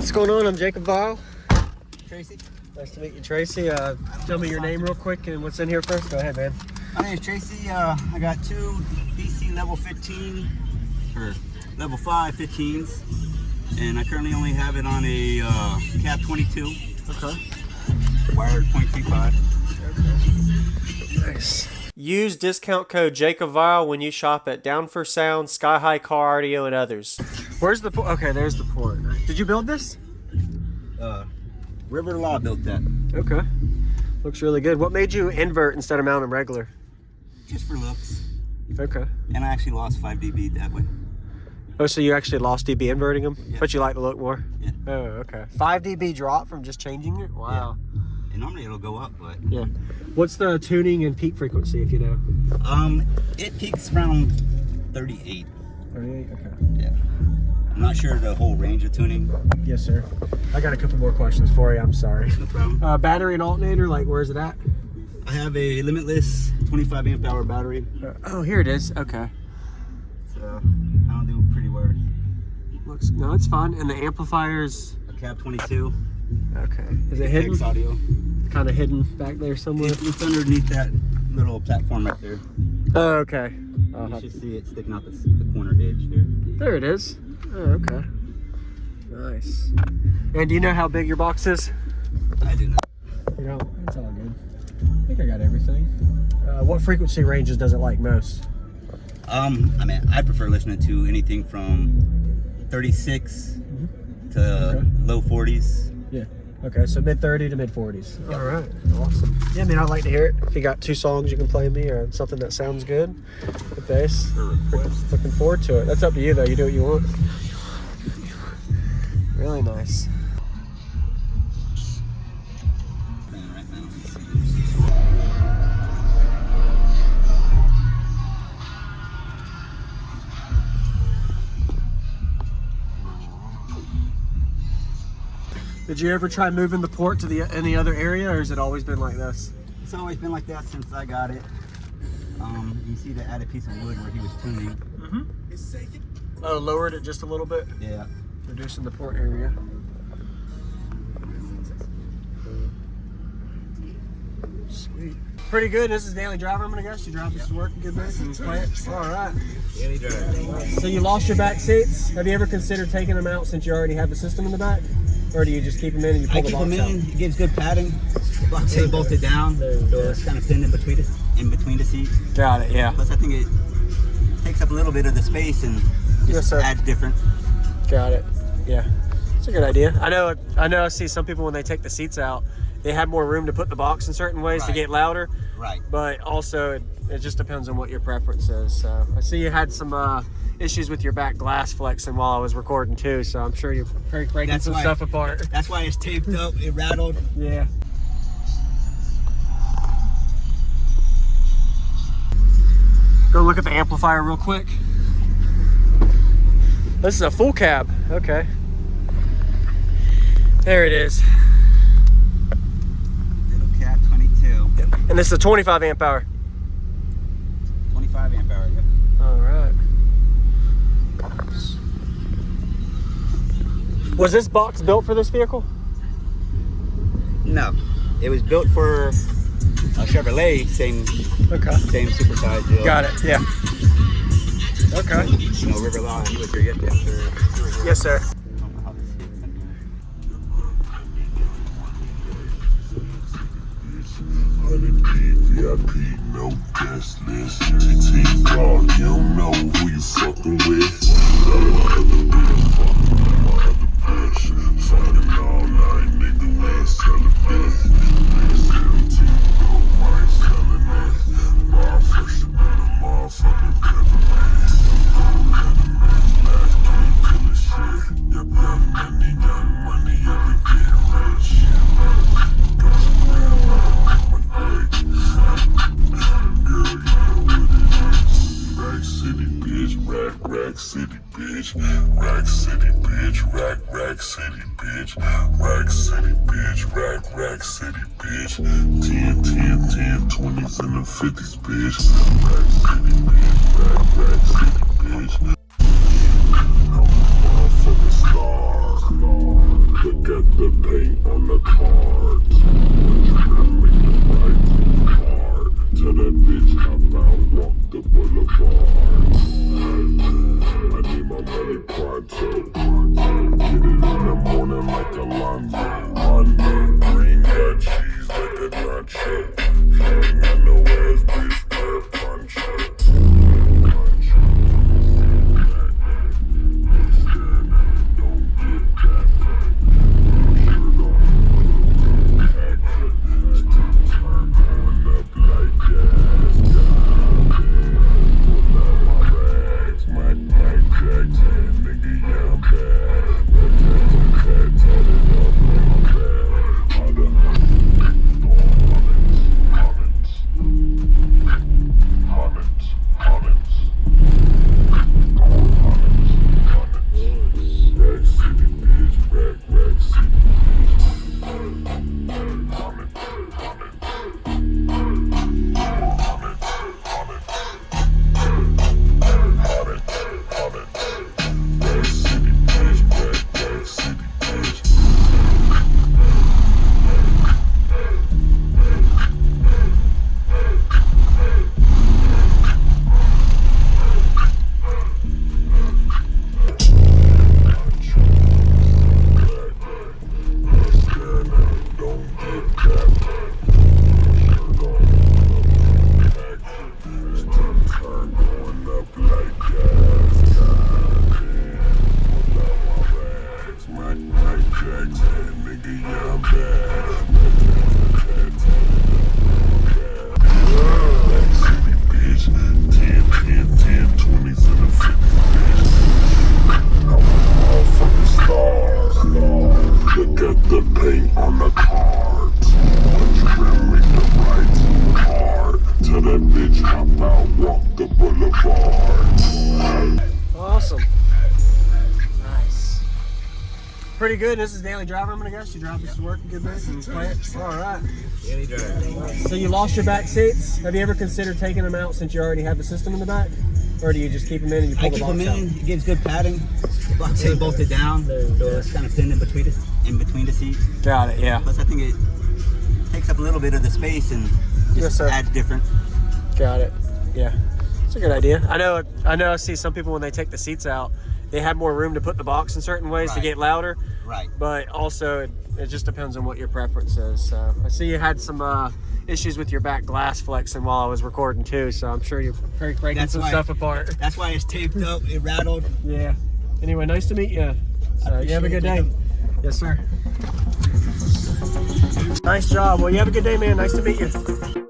What's going on? I'm JacobViral. Tracy. Nice to meet you, Tracy. Tell me your name real quick and what's in here first. Go ahead, man. My name is Tracy. I got two DC level 15 or level 5 15s, and I currently only have it on a cab 22. Okay. Wired 0.35. Okay. Nice. Use discount code JacobViral when you shop at Down for Sound, SkyHigh Car Audio, and others. Where's the port? Okay, there's the port. Did you build this? River Law built that. Okay. Looks really good. What made you invert instead of mount them regular? Just for looks. Okay. And I actually lost 5 dB that way. Oh, so you actually lost dB inverting them? Yeah. But you like the look more? Yeah. Oh, okay. 5 dB drop from just changing it? Wow. Yeah. And normally it'll go up, but... Yeah. What's the tuning and peak frequency, if you know? It peaks around 38. 38? Okay. Yeah. I'm not sure the whole range of tuning. Yes, sir. I got a couple more questions for you. I'm sorry. No problem. Battery and alternator, like, where's it at? I have a limitless 25 amp hour battery. Oh, here it is. Okay. So I'll do pretty worse. No, it's fine. And the amplifiers? A cab 22. Okay. Is it hidden? Audio. Kind of hidden back there somewhere? It's underneath that little platform right there. Oh, okay. You should see it sticking out the corner edge there. There it is. Oh, okay. Nice. And do you know how big your box is? I do not. You know, it's all good. I think I got everything. What frequency ranges does it like most? I mean, I prefer listening to anything from 36 to low 40s. Yeah. Okay, so mid 30 to mid 40s. Yep. All right, awesome. Yeah, I mean, I'd like to hear it. If you got 2 songs you can play me or something that sounds good with bass, looking forward to it. That's up to you though. You do what you want. Really nice. Did you ever try moving the port to any other area, or has it always been like this? It's always been like that since I got it. You see the added piece of wood where he was tuning. Oh, lowered it just a little bit? Yeah. Reducing the port area. Sweet. Pretty good. This is daily driver, I'm gonna guess. You drive this to work a good bit and play it? All right. Daily driver. So you lost your back seats. Have you ever considered taking them out since you already have the system in the back? Or do you just keep them in and you pull the box out? I keep them in. It gives good padding. The box ain't bolted down, so it's kind of pinned in between the seats. Got it, yeah. Plus I think it takes up a little bit of the space and just adds different. Got it. Yeah. It's a good idea. I know I see some people when they take the seats out, they have more room to put the box in certain ways to get louder. Right. But also it just depends on what your preference is. So I see you had some issues with your back glass flexing while I was recording too, so I'm sure you're breaking some stuff apart. That's why it's taped up, it rattled. Yeah. Go look at the amplifier real quick. This is a full cab. Okay. There it is. Little cab 22. Yep. And this is a 25 amp hour. 25 amp hour, yep. All right. Was this box built for this vehicle? No. It was built for a Chevrolet, same supersized deal. Got it, yeah. Okay. You know, River Law, you was here yesterday. Yes, sir. VIP, no guest list. GT dog, you don't know who you fucking with. Fucking all night, nigga, we ain't selling this. Nigga 17, bro, I ain't selling this. Motherfucker, motherfucking enemies. Last can't kill a shit. Young money, every getting rich. Rack City, bitch. Rack City, bitch. Rack City, bitch. Rack City, bitch. Rack City, bitch. 10, 20s and the 50s, bitch. Rack City, bitch. Rack City, bitch. I'm a motherfucking star. turn going up like gas. Pull out my rags. Mike Jackson, nigga, yeah, I'm bad. Black City, bitch. 10, 20s and a 50, bitch. I'm a motherfucking star. Look at the paint on the card. Trim make the right too hard. Tell that bitch hop out, walk the boulevard. Awesome. Nice. Pretty good. This is daily driver, I'm gonna guess. You drive this to work a good bit and play it? Alright. Daily driver. So you lost your back seats. Have you ever considered taking them out since you already have the system in the back? Or do you just keep them in and you pull I the keep box them out? in. It gives good padding. The box ain't bolted down, so it's kind of pinned in between the seats. Got it, yeah. Plus, I think it takes up a little bit of the space and just adds different. Got it. Yeah. It's a good idea. I know I see some people when they take the seats out, they have more room to put the box in certain ways to get louder. Right. But also it just depends on what your preference is. So I see you had some issues with your back glass flexing while I was recording too, so I'm sure you're breaking some stuff apart. That's why it's taped up, it rattled. Yeah. Anyway, nice to meet you. So you have a good day. Yes, sir. Nice job. Well, you have a good day, man. Nice to meet you.